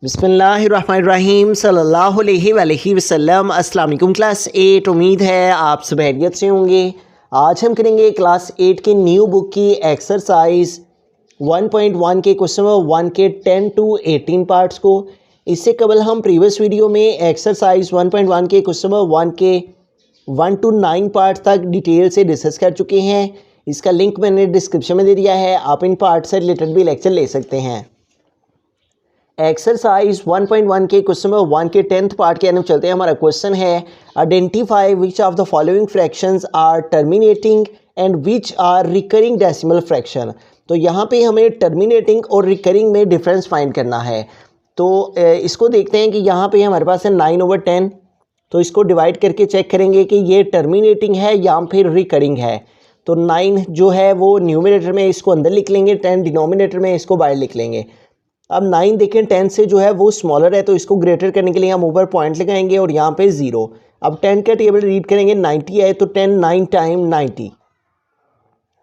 बिस्मिल्लाहिर्रहमानिर्रहीम सल्लल्लाहु अलैहि वसल्लम। अस्सलाम वालेकुम क्लास 8। उम्मीद है आप सब खैरियत से होंगे। आज हम करेंगे क्लास 8 के न्यू बुक की एक्सरसाइज 1.1 के क्वेश्चन नंबर 1 के 10 to 18 पार्ट्स को। इससे कबल हम प्रीवियस वीडियो में एक्सरसाइज 1.1 के क्वेश्चन नंबर 1 के 1 to 9 पार्ट तक डिटेल से डिस्कस कर चुके हैं। इसका लिंक मैंने डिस्क्रिप्शन में दे दिया है, आप इन पार्ट से रिलेटेड भी लेक्चर ले सकते हैं। एक्सरसाइज 1.1 के क्वेश्चन नंबर 1 के 10th पार्ट के अंदर चलते हैं। हमारा क्वेश्चन है identify which of the following fractions are terminating and which are recurring decimal fraction. तो यहाँ पे हमें टर्मिनेटिंग और रिकरिंग में डिफरेंस फाइंड करना है। तो इसको देखते हैं कि यहाँ पे हमारे पास है 9/10। तो इसको डिवाइड करके चेक करेंगे कि ये टर्मिनेटिंग है या फिर रिकरिंग है। तो 9 जो है वो न्यूमरेटर में इसको अंदर लिख लेंगे, 10 डिनोमिनेटर में इसको बाहर लिख लेंगे। अब 9 देखें 10 से जो है वो स्मॉलर है, तो इसको ग्रेटर करने के लिए हम ऊपर पॉइंट लगाएंगे और यहाँ पे 0। अब 10 का टेबल रीड करेंगे, 90 है तो 10 9 टाइम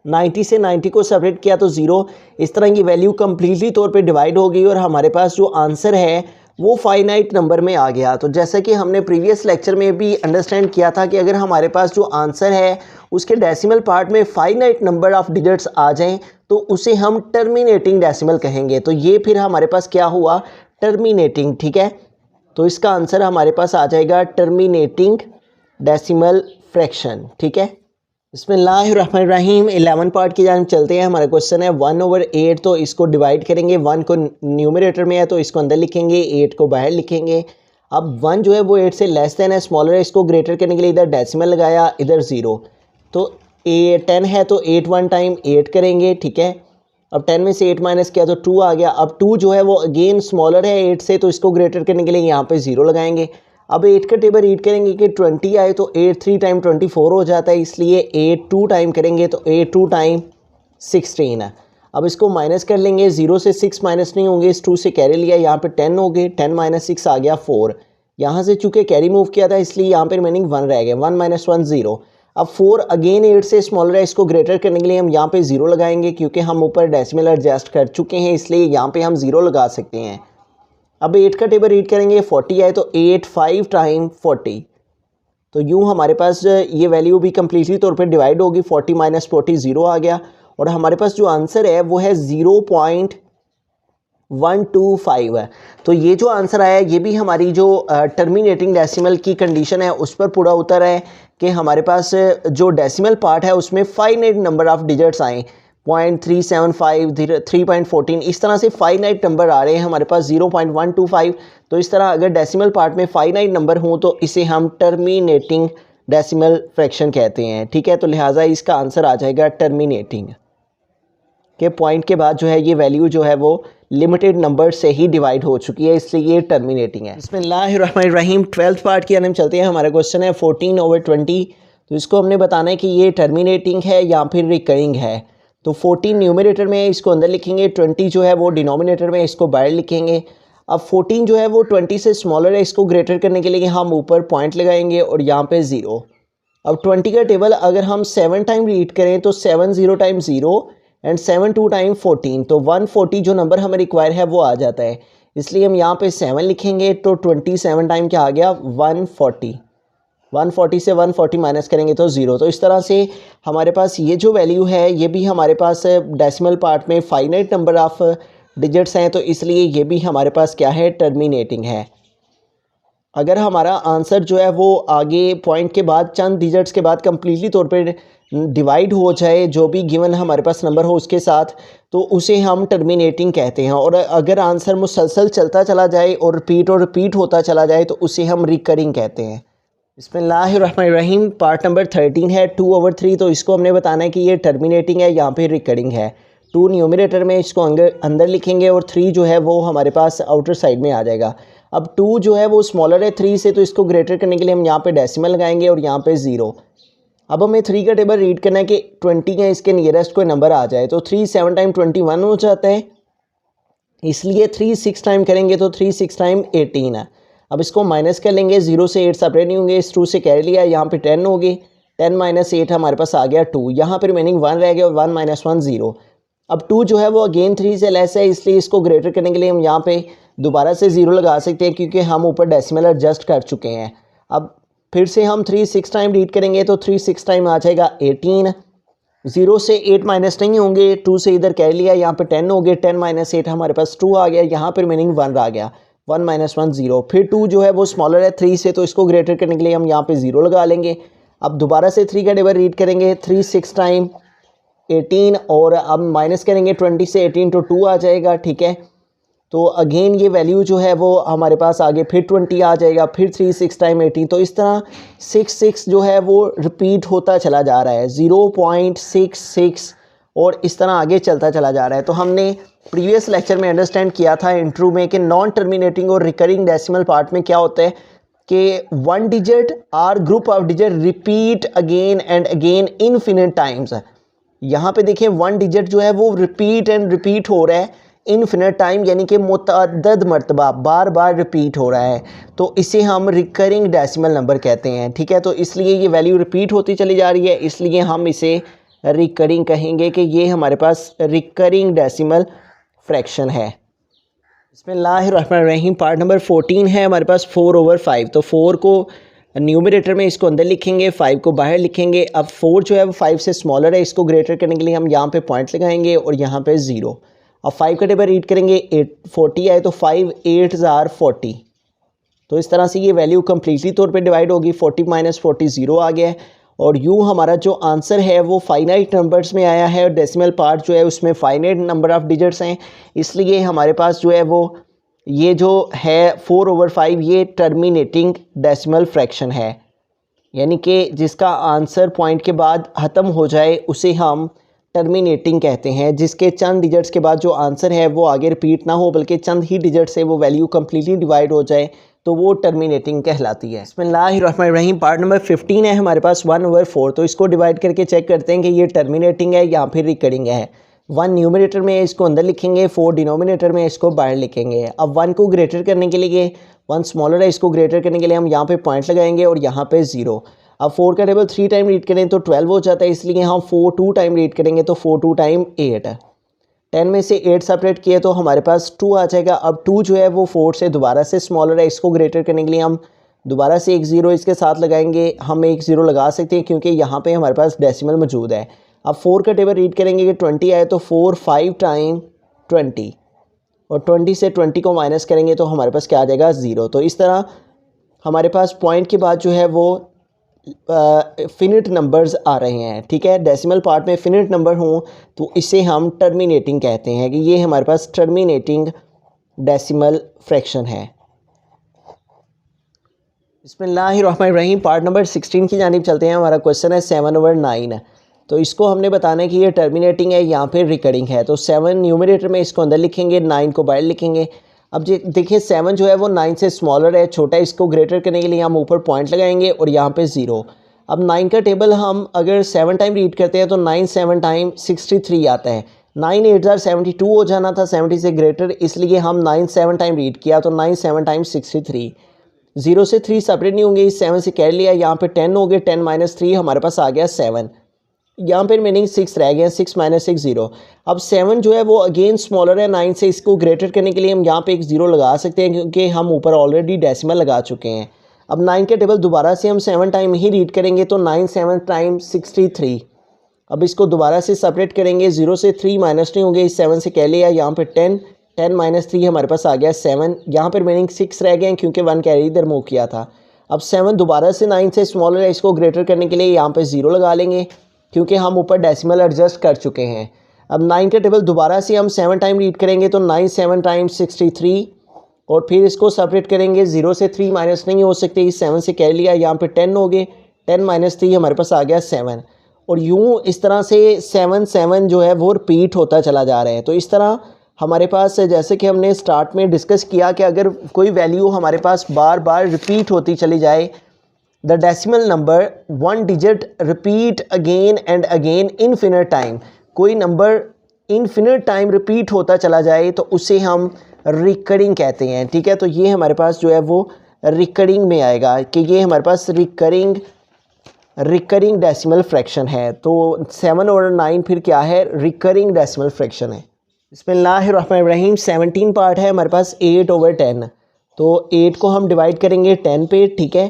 90 से 90 को सेपरेट किया तो 0। इस तरह की वैल्यू कम्प्लीटली तौर पे डिवाइड हो गई और हमारे पास जो आंसर है वो फाइनाइट नंबर में आ गया। तो जैसा कि हमने प्रीवियस लेक्चर में भी अंडरस्टैंड किया था कि अगर हमारे पास जो आंसर है उसके डेसिमल पार्ट में फाइनाइट नंबर ऑफ डिजिट्स आ जाएं तो उसे हम टर्मिनेटिंग डेसिमल कहेंगे। तो ये फिर हमारे पास क्या हुआ, टर्मिनेटिंग। ठीक है, तो इसका आंसर हमारे पास आ जाएगा टर्मिनेटिंग डेसिमल फ्रैक्शन। ठीक है, बिस्मिल्लाहिर्रहमानिर्रहीम। 11 पार्ट की जानिब चलते हैं। हमारा क्वेश्चन है 1/8। तो इसको डिवाइड करेंगे, 1 को न्यूमरेटर में है तो इसको अंदर लिखेंगे, 8 को बाहर लिखेंगे। अब 1 जो है वो 8 से लेस देन है, स्मॉलर है, इसको ग्रेटर करने के लिए इधर डेसिमल लगाया, इधर 0। तो 10 है तो 8 1 टाइम 8 करेंगे। ठीक है, अब 10 में से 8 माइनस किया तो 2 आ गया। अब 2 जो है वो अगेन स्मॉलर है 8 से, तो इसको ग्रेटर करने के लिए यहाँ पे 0 लगाएंगे। अब 8 का टेबल रीड करेंगे कि 20 आए तो 8 3 टाइम 24 हो जाता है, इसलिए 8 2 टाइम करेंगे तो 8 2 टाइम 16 है। अब इसको माइनस कर लेंगे, 0 से 6 माइनस नहीं होंगे, इस 2 से कैरी लिया, यहाँ पे 10 हो गए, 10 माइनस 6 आ गया 4। यहाँ से चूँकि कैरी मूव किया था इसलिए यहाँ पे रिमेनिंग 1 रह गया, 1 माइनस 1 0। अब 4 अगेन 8 से स्मॉलर है, इसको ग्रेटर करने के लिए हम यहाँ पे 0 लगाएंगे, क्योंकि हम ऊपर डेसिमल एडजस्ट कर चुके हैं इसलिए यहाँ पे हम 0 लगा सकते हैं। अब 8 का टेबल रीड करेंगे, 40 आए तो 8 5 टाइम 40। तो यूँ हमारे पास ये वैल्यू भी कम्प्लीटली तौर पे डिवाइड होगी, 40 माइनस 40 0 आ गया और हमारे पास जो आंसर है वो है 0.125 है। तो ये जो आंसर आया ये भी हमारी जो टर्मिनेटिंग डेसिमल की कंडीशन है उस पर पूरा उतर है कि हमारे पास जो डेसिमल पार्ट है उसमें फाइनाइट नंबर ऑफ डिजिट्स आए, 0.375 3.14, इस तरह से फाइनाइट नंबर आ रहे हैं हमारे पास 0.125। तो इस तरह अगर डेसिमल पार्ट में फाइनाइट नंबर हों तो इसे हम टर्मिनेटिंग डेसिमल फ्रैक्शन कहते हैं। ठीक है, तो लिहाजा इसका आंसर आ जाएगा टर्मिनेटिंग के पॉइंट के बाद जो है ये वैल्यू जो है वो लिमिटेड नंबर से ही डिवाइड हो चुकी है, इसलिए ये टर्मिनेटिंग है। बिस्मिल्लाहिर्रहमानिर्रहीम। 12th पार्ट की हम चलते हैं। हमारा क्वेश्चन है 14/20। तो इसको हमने बताना है कि ये टर्मिनेटिंग है या फिर रिकरिंग है। तो 14 न्यूमरेटर में इसको अंदर लिखेंगे, 20 जो है वो डिनोमिनेटर में इसको बाहर लिखेंगे। अब 14 जो है वो 20 से स्मॉलर है, इसको ग्रेटर करने के लिए हम ऊपर पॉइंट लगाएंगे और यहाँ पे 0। अब 20 का टेबल अगर हम 7 टाइम रीड करें तो 7 0 टाइम 0 एंड 7 2 टाइम 14, तो 140 जो नंबर हमें रिक्वायर है वो आ जाता है, इसलिए हम यहाँ पे 7 लिखेंगे। तो 27 टाइम क्या आ गया, 140। 140 से 140 माइनस करेंगे तो 0। तो इस तरह से हमारे पास ये जो वैल्यू है ये भी हमारे पास डेसिमल पार्ट में फाइनाइट नंबर ऑफ डिजिट्स हैं, तो इसलिए ये भी हमारे पास क्या है, टर्मिनेटिंग है। अगर हमारा आंसर जो है वो आगे पॉइंट के बाद चंद डिजिट्स के बाद कम्प्लीटली तौर पे डिवाइड हो जाए, जो भी गिवन हमारे पास नंबर हो उसके साथ, तो उसे हम टर्मिनेटिंग कहते हैं। और अगर आंसर मुसलसल चलता चला जाए और रिपीट होता चला जाए तो उसे हम रिकरिंग कहते हैं। बिस्मिल्लाहिर्रहमानिर्रहीम। पार्ट नंबर 13 है 2/3। तो इसको हमने बताना है कि ये टर्मिनेटिंग है या फिर रिकरिंग है। 2 न्यूमरेटर में इसको अंदर लिखेंगे और 3 जो है वो हमारे पास आउटर साइड में आ जाएगा। अब 2 जो है वो स्मॉलर है 3 से, तो इसको ग्रेटर करने के लिए हम यहाँ पे डेसिमल लगाएंगे और यहाँ पे 0। अब हमें 3 का टेबल रीड करना है कि 20 है इसके नियरेस्ट कोई नंबर आ जाए, तो 3 7 टाइम 21 हो जाता है, इसलिए 3 6 टाइम करेंगे तो 3 6 टाइम 18 है। अब इसको माइनस कर लेंगे, 0 से 8 सेपरेट नहीं होंगे, इस 2 से कैरी लिया, यहाँ पे 10 हो गए, 10 माइनस 8 हमारे पास आ गया 2, यहाँ पे रिमेनिंग 1 रह गया और 1 माइनस 1 0। अब 2 जो है वो अगेन 3 से लेस है, इसलिए इसको ग्रेटर करने के लिए हम यहाँ पे दोबारा से 0 लगा सकते हैं क्योंकि हम ऊपर डेसिमल एडजस्ट कर चुके हैं। अब फिर से हम 3 6 टाइम रीड करेंगे तो 3 6 टाइम आ जाएगा 18। 0 से 8 माइनस नहीं होंगे, 2 से इधर कह लिया, यहाँ पे 10 हो गए, 10 माइनस 8 हमारे पास 2 आ गया, यहाँ पर मीनिंग 1 आ गया, 1 माइनस 1 0। फिर 2 जो है वो स्मॉलर है 3 से, तो इसको ग्रेटर करने के लिए हम यहाँ पे 0 लगा लेंगे। अब दोबारा से 3 का टेबल रीड करेंगे, 3 6 टाइम 18 और अब माइनस करेंगे 20 से 18 तो 2 आ जाएगा, ठीक है। तो अगेन ये वैल्यू जो है वो हमारे पास आगे फिर 20 आ जाएगा, फिर 3 6 टाइम 18। तो इस तरह 6 6 जो है वो रिपीट होता चला जा रहा है, 0.66 और इस तरह आगे चलता चला जा रहा है। तो हमने प्रीवियस लेक्चर में अंडरस्टैंड किया था इंट्रो में कि नॉन टर्मिनेटिंग और रिकरिंग डेसिमल पार्ट में क्या होता है कि 1 डिजिट और group of digit repeat again and again infinite times. यहाँ पे देखिए 1 डिजिट जो है वो रिपीट एंड रिपीट हो रहा है इनफिनिट टाइम, यानी कि मुतअद्दद मरतबा बार बार रिपीट हो रहा है, तो इसे हम रिकरिंग डेसिमल नंबर कहते हैं, ठीक है। तो इसलिए ये वैल्यू रिपीट होती चली जा रही है, इसलिए हम इसे रिकरिंग कहेंगे कि ये हमारे पास रिकरिंग डेसिमल फ्रैक्शन है। बिस्मिल्लाहिर्रहमानिर्रहीम, पार्ट नंबर 14 है हमारे पास 4/5। तो 4 को न्यूमरेटर में इसको अंदर लिखेंगे, 5 को बाहर लिखेंगे। अब 4 जो है वो 5 से स्मॉलर है, इसको ग्रेटर करने के लिए हम यहाँ पे पॉइंट लगाएंगे और यहाँ पे 0। अब 5 का टेबल रीड करेंगे, 40 आए तो 5 8 40। तो इस तरह से ये वैल्यू कम्प्लीटली तौर पे डिवाइड होगी, 40 माइनस 40 0 आ गया है। और यूँ हमारा जो आंसर है वो फाइनाइट नंबर्स में आया है और डेसिमल पार्ट जो है उसमें फाइनाइट नंबर ऑफ़ डिजिट्स हैं, इसलिए हमारे पास जो है वो ये जो है 4/5 ये टर्मिनेटिंग डेसिमल फ्रैक्शन है, यानी कि जिसका आंसर पॉइंट के बाद ख़त्म हो जाए उसे हम टर्मिनेटिंग कहते हैं। जिसके चंद डिजिट्स के बाद जो आंसर है वो आगे रिपीट ना हो बल्कि चंद ही डिजिट से वो वैल्यू कम्प्लीटली डिवाइड हो जाए तो वो टर्मिनेटिंग कहलाती है। बिस्मिल्लाहिर्रहमानिर्रहीम, पार्ट नंबर 15 है हमारे पास 1/4। तो इसको डिवाइड करके चेक करते हैं कि ये टर्मिनेटिंग है या फिर रिकरिंग है। 1 न्यूमरेटर में इसको अंदर लिखेंगे, 4 डिनोमिनेटर में इसको बाहर लिखेंगे। अब 1 को ग्रेटर करने के लिए 1 स्मॉलर है, इसको ग्रेटर करने के लिए हम यहाँ पे पॉइंट लगाएंगे और यहाँ पे 0। अब 4 का टेबल 3 टाइम रीड करें तो 12 हो जाता है, इसलिए हम 4 2 टाइम रीड करेंगे तो 4 2 टाइम 8। 10 में से 8 सेपरेट किए तो हमारे पास 2 आ जाएगा। अब 2 जो है वो 4 से दोबारा से स्मॉलर है, इसको ग्रेटर करने के लिए हम दोबारा से एक 0 इसके साथ लगाएंगे। हम एक 0 लगा सकते हैं क्योंकि यहाँ पे हमारे पास डेसिमल मौजूद है। अब 4 का टेबल रीड करेंगे कि 20 आए तो 4 5 टाइम 20 और 20 से 20 को माइनस करेंगे तो हमारे पास क्या आ जाएगा 0। तो इस तरह हमारे पास पॉइंट के बाद जो है वो फिनिट नंबर्स आ रहे हैं, ठीक है। डेसिमल पार्ट में फिनिट नंबर हों तो इसे हम टर्मिनेटिंग कहते हैं कि ये हमारे पास टर्मिनेटिंग डेसिमल फ्रैक्शन है। बिस्मिल्लाहिर्रहमानिर्रहीम, पार्ट नंबर 16 की जानिब चलते हैं। हमारा क्वेश्चन है 7/9। तो इसको हमने बताना है कि ये टर्मिनेटिंग है या फिर रिकरिंग है। तो 7 न्यूमरेटर में इसको अंदर लिखेंगे, 9 को बाहर लिखेंगे। अब देखिए 7 जो है वो 9 से स्मॉलर है, छोटा है, इसको ग्रेटर करने के लिए हम ऊपर पॉइंट लगाएंगे और यहाँ पे 0। अब 9 का टेबल हम अगर 7 टाइम रीड करते हैं तो 9 7 टाइम 63 आता है। 9 8 72 हो जाना था 70 से ग्रेटर, इसलिए हम 9 7 टाइम रीड किया तो 9 7 टाइम 63। 0 से 3 सेपरेट नहीं होंगे, 7 से कह लिया, यहाँ पे 10 हो गए, 10 माइनस 3 हमारे पास आ गया 7। यहाँ पर मीनिंग 6 रह गया, 6 माइनस 6 0। अब 7 जो है वो अगेन स्मॉलर है 9 से, इसको ग्रेटर करने के लिए हम यहाँ पे एक 0 लगा सकते हैं क्योंकि हम ऊपर ऑलरेडी डेसिमल लगा चुके हैं। अब 9 के टेबल दोबारा से हम 7 टाइम ही रीड करेंगे तो 9 7 टाइम 63। अब इसको दोबारा से सेपरेट करेंगे, 0 से 3 माइनस नहीं होंगे, 7 से कह लिया, यहाँ पर 10 माइनस 3 हमारे पास आ गया 7। यहाँ पर मीनिंग 6 रह गए क्योंकि 1 कैरी इधर मूव किया था। अब 7 दोबारा से 9 से स्मॉलर है, इसको ग्रेटर करने के लिए यहाँ पर 0 लगा लेंगे क्योंकि हम ऊपर डेसिमल एडजस्ट कर चुके हैं। अब 9 के टेबल दोबारा से हम 7 टाइम रीड करेंगे तो 9 7 टाइम 63 और फिर इसको सेपरेट करेंगे, 0 से 3 माइनस नहीं हो सकते, 7 से कह लिया, यहाँ पे 10 हो गए, 10 माइनस 3 हमारे पास आ गया 7। और यूँ इस तरह से 7 7 जो है वो रिपीट होता चला जा रहा है। तो इस तरह हमारे पास जैसे कि हमने स्टार्ट में डिस्कस किया कि अगर कोई वैल्यू हमारे पास बार बार रिपीट होती चली जाए, the decimal number 1 digit repeat again and again infinite time, कोई नंबर इनफिनिट टाइम रिपीट होता चला जाए तो उसे हम रिकरिंग कहते हैं, ठीक है। तो ये हमारे पास जो है वो रिकरिंग में आएगा कि ये हमारे पास रिकरिंग डेसिमल फ्रैक्शन है। तो 7 और 9 फिर क्या है, रिकरिंग डेसिमल फ्रैक्शन है। बिस्मिल्लाहिर्रहमानिर्रहीम 17 पार्ट है हमारे पास 8/10। तो 8 को हम डिवाइड करेंगे 10 पे, ठीक है।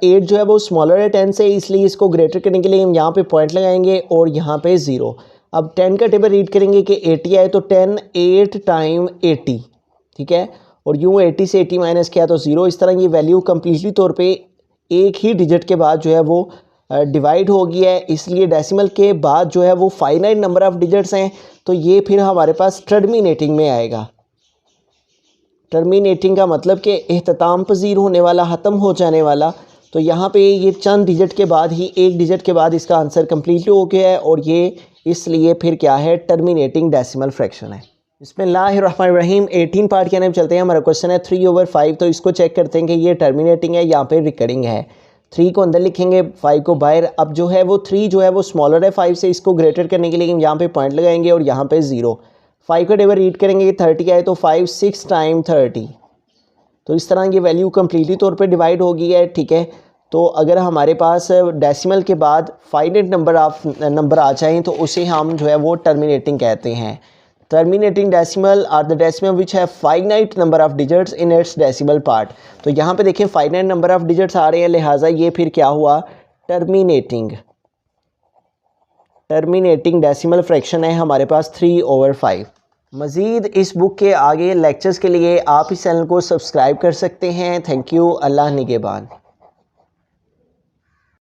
8 जो है वो स्मॉलर है 10 से, इसलिए इसको ग्रेटर करने के लिए हम यहाँ पे पॉइंट लगाएंगे और यहाँ पे 0। अब 10 का टेबल रीड करेंगे कि 80 आए, तो 10 8 टाइम 80, ठीक है। और यूँ 80 से 80 माइनस किया तो 0। इस तरह ये वैल्यू कम्प्लीटली तौर पे एक ही डिजिट के बाद जो है वो डिवाइड हो गया है, इसलिए डेसिमल के बाद जो है वो फाइनाइट नंबर ऑफ़ डिजिट्स हैं, तो ये फिर हमारे पास टर्मिनेटिंग में आएगा। टर्मिनेटिंग का मतलब कि इख्तिताम पजीर होने वाला, ख़त्म हो जाने वाला। तो यहाँ पे ये चंद डिजिट के बाद ही, एक डिजिट के बाद इसका आंसर कम्प्लीटली हो गया है, और ये इसलिए फिर क्या है, टर्मिनेटिंग डेसिमल फ्रैक्शन है। बिस्मिल्लाहिर्रहमानिर्रहीम 18 पार्ट के अंदर चलते हैं। हमारा क्वेश्चन है 3/5। तो इसको चेक करते हैं कि ये टर्मिनेटिंग है, यहाँ पे रिकरिंग है। 3 को अंदर लिखेंगे, 5 को बाहर। अब जो है वो 3 जो है वो स्मॉलर है 5 से, इसको ग्रेटर करने के लिए हम यहाँ पे पॉइंट लगाएंगे और यहाँ पे 0। 5 का टेबल रीड करेंगे, 30 आए, तो 5 6 टाइम 30। तो इस तरह ये वैल्यू कम्प्लीटली तौर पे डिवाइड हो गई है, ठीक है। तो अगर हमारे पास डेसिमल के बाद फाइनाइट नंबर आ जाएँ तो उसे हम जो है वो टर्मिनेटिंग कहते हैं। Terminating decimal are the decimal which है finite number of digits in its decimal part. तो यहाँ पे देखें फाइनाइट नंबर ऑफ डिजिट्स आ रहे हैं, लिहाजा ये फिर क्या हुआ, टर्मिनेटिंग डेसिमल फ्रैक्शन है हमारे पास 3/5। मज़ीद इस बुक के आगे लेक्चर्स के लिए आप इस चैनल को सब्सक्राइब कर सकते हैं। Thank you. अल्लाह निगहबान।